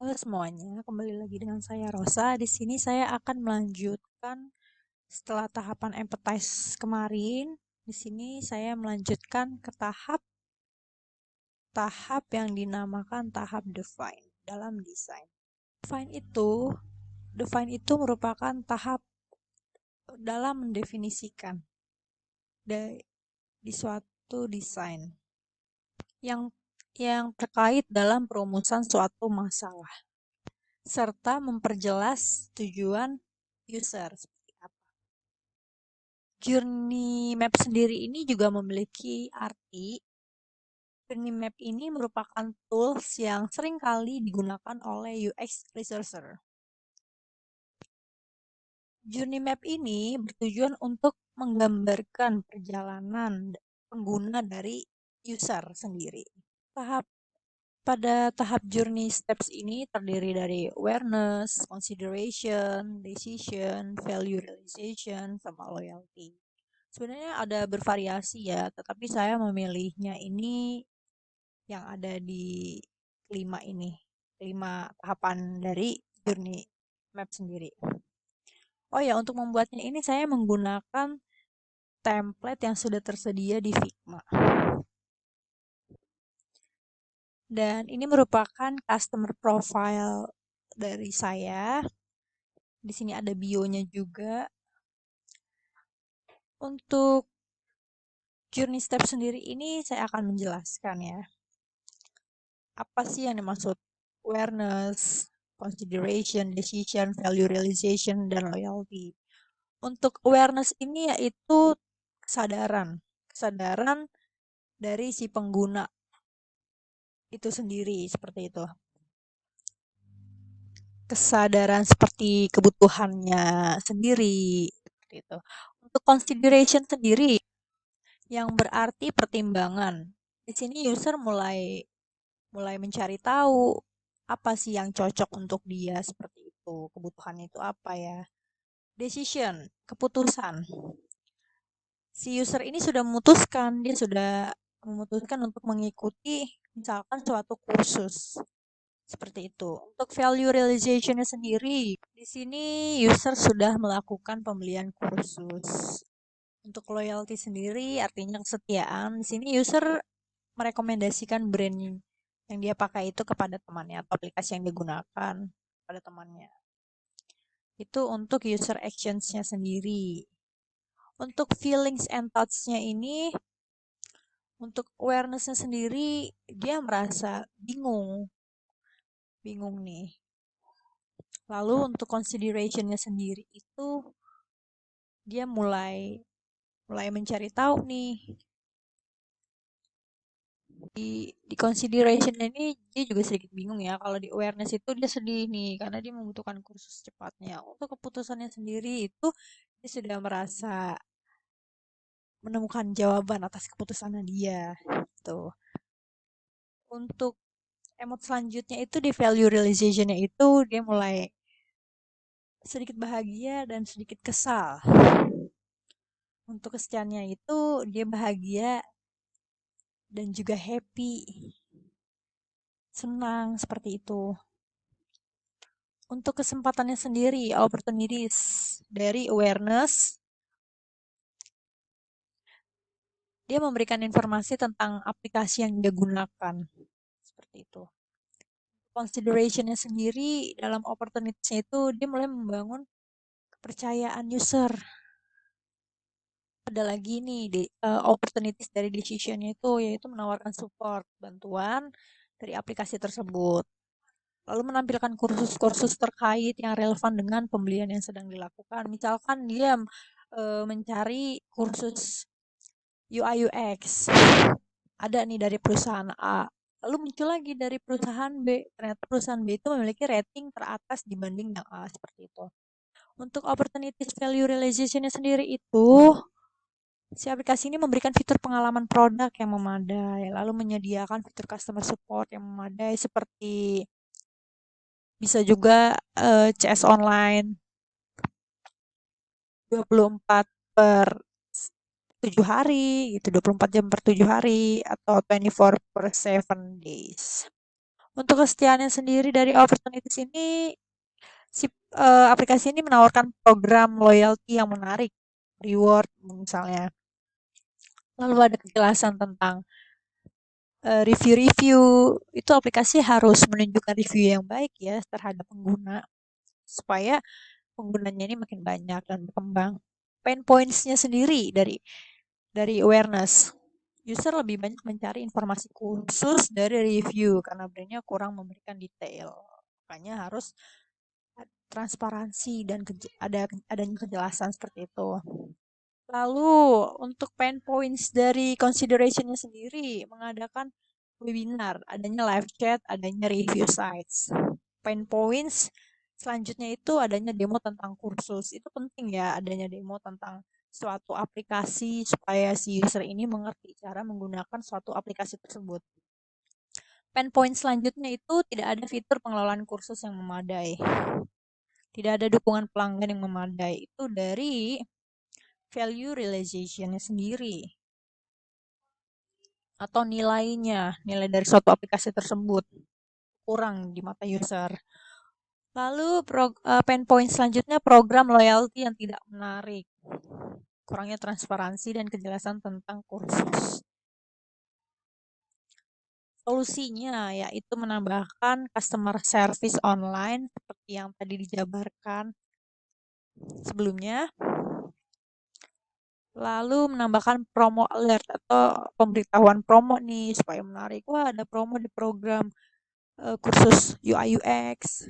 Halo semuanya, kembali lagi dengan saya Rosa. Di sini saya akan melanjutkan setelah tahapan empathize kemarin. Di sini saya melanjutkan ke tahap yang dinamakan tahap define dalam desain. Define itu, define itu merupakan tahap dalam mendefinisikan di suatu desain yang terkait dalam perumusan suatu masalah serta memperjelas tujuan user seperti apa. Journey map sendiri ini juga memiliki arti. Journey map ini merupakan tools yang sering kali digunakan oleh UX researcher. Journey map ini bertujuan untuk menggambarkan perjalanan pengguna dari user sendiri. Pada tahap journey steps ini terdiri dari awareness, consideration, decision, value realization, sama loyalty. Sebenarnya ada bervariasi ya, tetapi saya memilihnya ini yang ada di kelima tahapan dari journey map sendiri. Oh ya, untuk membuatnya ini saya menggunakan template yang sudah tersedia di Figma. Dan ini merupakan customer profile dari saya. Di sini ada bio-nya juga. Untuk journey step sendiri ini saya akan menjelaskan ya. Apa sih yang dimaksud awareness, consideration, decision, value realization, dan loyalty. Untuk awareness ini yaitu kesadaran dari si pengguna itu sendiri, seperti itu. Kesadaran seperti kebutuhannya sendiri, seperti itu. Untuk consideration sendiri, yang berarti pertimbangan. Di sini user mulai mencari tahu apa sih yang cocok untuk dia, seperti itu. Kebutuhannya itu apa ya? Decision, keputusan. Si user ini sudah memutuskan untuk mengikuti misalkan suatu kursus. Seperti itu. Untuk value realization-nya sendiri, di sini user sudah melakukan pembelian kursus. Untuk loyalty sendiri artinya kesetiaan. Di sini user merekomendasikan brand yang dia pakai itu kepada temannya atau aplikasi yang digunakan pada temannya. Itu untuk user actions-nya sendiri. Untuk feelings and thoughts-nya ini, untuk awareness-nya sendiri, dia merasa bingung nih. Lalu untuk consideration-nya sendiri itu, dia mulai mencari tahu nih. Di consideration ini dia juga sedikit bingung ya. Kalau di awareness itu dia sedih nih karena dia membutuhkan kursus cepatnya. Untuk keputusannya sendiri itu dia sudah merasa menemukan jawaban atas keputusannya dia. Tuh. Untuk emot selanjutnya itu di value realization-nya itu dia mulai sedikit bahagia dan sedikit kesal. Untuk kesetiaannya itu dia bahagia dan juga happy, senang, seperti itu. Untuk kesempatannya sendiri, opportunities dari awareness, dia memberikan informasi tentang aplikasi yang dia gunakan, seperti itu. Consideration-nya sendiri dalam opportunities itu dia mulai membangun kepercayaan user. Ada lagi nih opportunities dari decision-nya itu yaitu menawarkan support, bantuan dari aplikasi tersebut. Lalu menampilkan kursus-kursus terkait yang relevan dengan pembelian yang sedang dilakukan. Misalkan dia mencari kursus UI UX. Ada nih dari perusahaan A. Lalu muncul lagi dari perusahaan B. Ternyata perusahaan B itu memiliki rating teratas dibanding yang A, seperti itu. Untuk opportunities value realization-nya sendiri itu, si aplikasi ini memberikan fitur pengalaman produk yang memadai, lalu menyediakan fitur customer support yang memadai seperti bisa juga CS online 24 per 7 hari gitu, 24 jam per 7 hari atau 24 per 7 days. Untuk kesetiaannya sendiri dari opportunities ini, si aplikasi ini menawarkan program loyalty yang menarik, reward misalnya. Lalu ada kejelasan tentang review-review. Itu aplikasi harus menunjukkan review yang baik ya terhadap pengguna supaya penggunanya ini makin banyak dan berkembang. Pain points-nya sendiri dari awareness. User lebih banyak mencari informasi khusus dari review karena brandnya kurang memberikan detail. Makanya harus transparansi dan adanya kejelasan seperti itu. Lalu untuk pain points dari consideration-nya sendiri, mengadakan webinar, adanya live chat, adanya review sites. Pain points selanjutnya itu adanya demo tentang kursus. Itu penting ya, adanya demo tentang suatu aplikasi supaya si user ini mengerti cara menggunakan suatu aplikasi tersebut. Pain point selanjutnya itu tidak ada fitur pengelolaan kursus yang memadai. Tidak ada dukungan pelanggan yang memadai. Itu dari value realization-nya sendiri atau nilainya, nilai dari suatu aplikasi tersebut kurang di mata user. Lalu pain point selanjutnya program loyalty yang tidak menarik. Kurangnya transparansi dan kejelasan tentang kursus. Solusinya yaitu menambahkan customer service online seperti yang tadi dijabarkan sebelumnya. Lalu menambahkan promo alert atau pemberitahuan promo nih supaya menarik. Wah, ada promo di program kursus UI UX.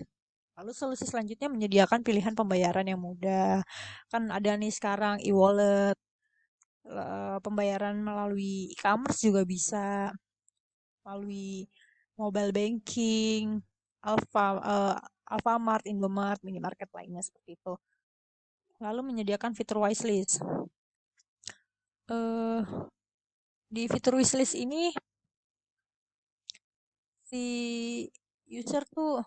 Lalu solusi selanjutnya menyediakan pilihan pembayaran yang mudah. Kan ada nih sekarang e-wallet, pembayaran melalui e-commerce juga bisa, melalui mobile banking, Alfamart, Indomart, minimarket lainnya seperti itu. Lalu menyediakan fitur wishlist. Di fitur wishlist ini si user tuh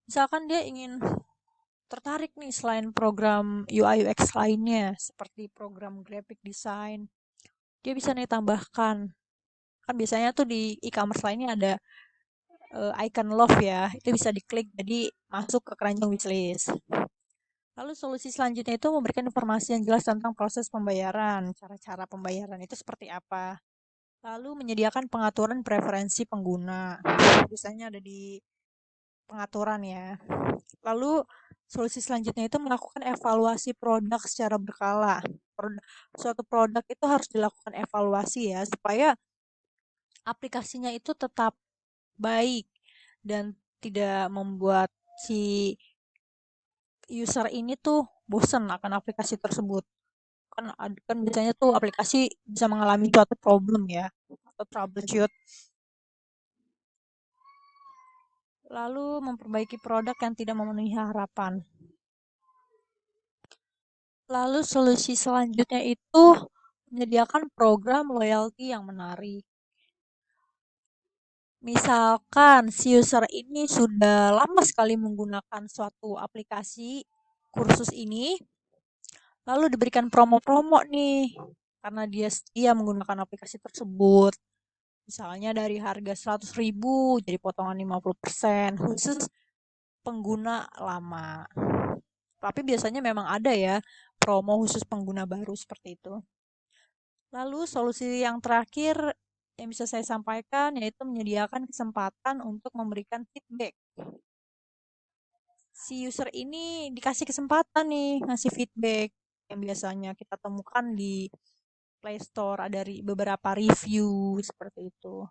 misalkan dia ingin tertarik nih selain program UI UX lainnya seperti program graphic design, dia bisa nih tambahkan. Kan biasanya tuh di e-commerce lainnya ada icon love ya, itu bisa diklik jadi masuk ke keranjang wishlist. Lalu solusi selanjutnya itu memberikan informasi yang jelas tentang proses pembayaran, cara-cara pembayaran itu seperti apa. Lalu menyediakan pengaturan preferensi pengguna. Biasanya ada di pengaturan ya. Lalu solusi selanjutnya itu melakukan evaluasi produk secara berkala. Suatu produk itu harus dilakukan evaluasi ya supaya aplikasinya itu tetap baik dan tidak membuat si user ini tuh bosan akan aplikasi tersebut. Kan biasanya tuh aplikasi bisa mengalami suatu problem ya atau troubleshoot. Lalu memperbaiki produk yang tidak memenuhi harapan. Lalu solusi selanjutnya itu menyediakan program loyalty yang menarik. Misalkan si user ini sudah lama sekali menggunakan suatu aplikasi kursus ini, lalu diberikan promo-promo nih karena dia setia menggunakan aplikasi tersebut. Misalnya dari harga 100.000 jadi potongan 50% khusus pengguna lama. Tapi biasanya memang ada ya promo khusus pengguna baru seperti itu. Lalu solusi yang terakhir yang bisa saya sampaikan yaitu menyediakan kesempatan untuk memberikan feedback. Si user ini dikasih kesempatan nih ngasih feedback yang biasanya kita temukan di Play Store, ada beberapa review seperti itu.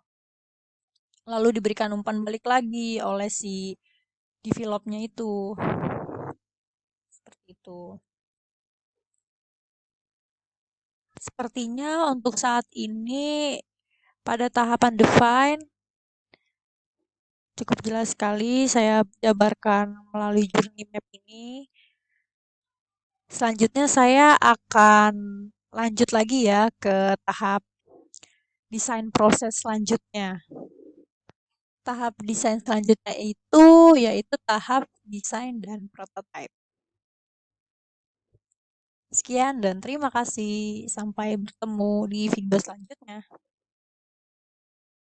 Lalu diberikan umpan balik lagi oleh si developnya itu. Seperti itu. Sepertinya untuk saat ini pada tahapan define cukup jelas sekali saya jabarkan melalui journey map ini. Selanjutnya saya akan lanjut lagi ya ke tahap desain proses selanjutnya. Tahap desain selanjutnya itu yaitu tahap desain dan prototype. Sekian dan terima kasih. Sampai bertemu di video selanjutnya.